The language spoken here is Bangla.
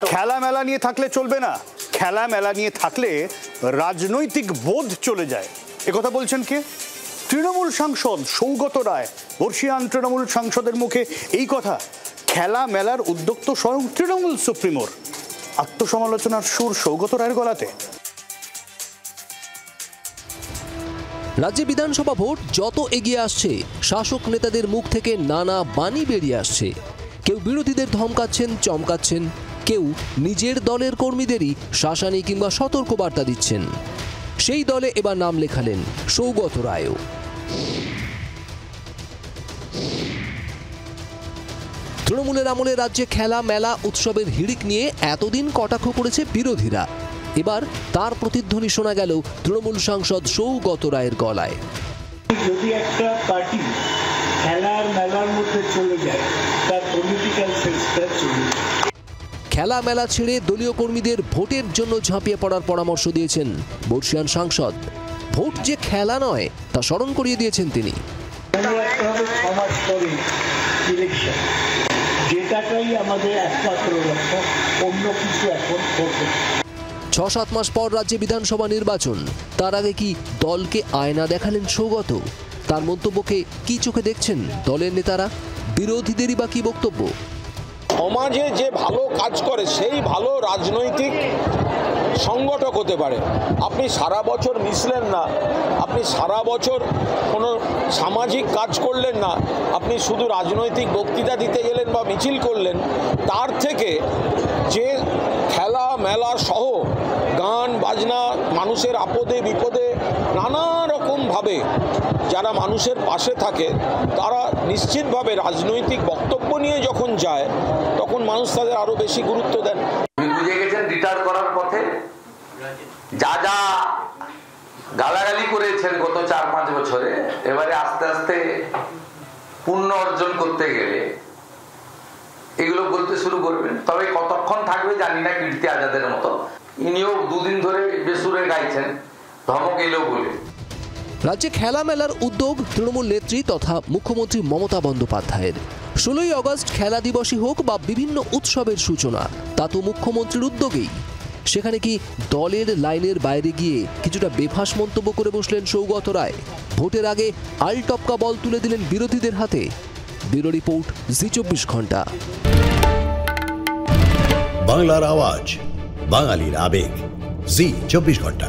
খেলা মেলা নিয়ে থাকলে চলবে না, খেলা মেলা নিয়ে থাকলে রাজনৈতিক বোধ চলে যায়। একথা বলছেন কে? তৃণমূল সাংসদ সৌগত রায়। বর্ষিয়ান তৃণমূল সাংসদের মুখে এই কথা। খেলা মেলার উদ্যোগ তো স্বয়ং তৃণমূল সুপ্রিমোর। আত্মসমালোচনার সুর সৌগত রায়ের গলাতে। রাজ্যে বিধানসভা ভোট যত এগিয়ে আসছে, শাসক নেতাদের মুখ থেকে নানা বাণী বেরিয়ে আসছে। কেউ বিরোধীদের ধমকাচ্ছেন, চমকাচ্ছেন, কেউ নিজের দলের কর্মীদেরই শাসানি কিংবা সতর্কবার্তা দিচ্ছেন। সেই দলে এবার নাম লেখালেন সৌগত রায়ও। তৃণমূলের আমলে রাজ্যে খেলা মেলা উৎসবের হিড়িক নিয়ে এতদিন কটাক্ষ করেছে বিরোধীরা। এবার তার প্রতিধ্বনি শোনা গেল তৃণমূল সাংসদ সৌগত রায়ের গলায়। যদি একটা পার্টি খেলার মেলার মধ্যে চলে যায়, তার পলিটিক্যাল সেন্সটা চলে যায়। খেলা মেলা ছেড়ে দলীয় কর্মীদের ভোটের জন্য ঝাঁপিয়ে পড়ার পরামর্শ দিয়েছেন বর্ষিয়ান সাংসদ। ভোট যে খেলা নয় তা স্মরণ করিয়ে দিয়েছেন তিনি। সমাজ করে ইলেকশন, যেটাই আমাদের একমাত্র লক্ষ্য, অন্য কিছু এখন করবে। ৬-৭ মাস পর রাজ্যে বিধানসভা নির্বাচন। তার আগে কি দলকে আয়না দেখালেন সৌগত? তার মন্তব্যকে কি চোখে দেখছেন দলের নেতারা? বিরোধীদেরই বা কি বক্তব্য? সমাজে যে ভালো কাজ করে সেই ভালো রাজনৈতিক সংগঠক হতে পারে। আপনি সারা বছর মিশলেন না, আপনি সারা বছর কোনো সামাজিক কাজ করলেন না, আপনি শুধু রাজনৈতিক বক্তৃতা দিতে গেলেন বা মিছিল করলেন, তার থেকে যে খেলা মেলা সহ গান বাজনা, মানুষের আপদে বিপদে নানা রকমভাবে যারা মানুষের পাশে থাকে, তারা নিশ্চিতভাবে রাজনৈতিক বক্তব্য নিয়ে যখন যায় তখন মানুষ তাদের আরো বেশি গুরুত্ব দেন। বুঝে গেছেন রিটায়ার করার পথে যা যা গালাগালি করেছেন গত 4-5 বছরে, এবারে আস্তে আস্তে পুণ্য অর্জন করতে গেলে এগুলো বলতে শুরু করবেন। তবে কতক্ষণ থাকবে জানি না, কীর্তি আজাদের মতো ইনিও 2 দিন ধরে বেসুরে গাইছেন, ধমক এলেও বলে। রাজ্যে খেলা মেলার উদ্যোগ তৃণমূল নেত্রী তথা মুখ্যমন্ত্রী মমতা বন্দ্যোপাধ্যায়ের। 16ই আগস্ট খেলা দিবসই হোক বা বিভিন্ন উৎসবের সূচনা, তা তো মুখ্যমন্ত্রীর উদ্যোগেই। সেখানে কি দলের লাইনের বাইরে গিয়ে কিছুটা বেফাঁস মন্তব্য করে বসলেন সৌগত রায়? ভোটের আগে আলটপকা বল তুলে দিলেন বিরোধীদের হাতে? ব্যুরো রিপোর্ট, জি24 ঘন্টা। বাংলার আওয়াজ, বাঙালির আবেগ, জি24 ঘন্টা।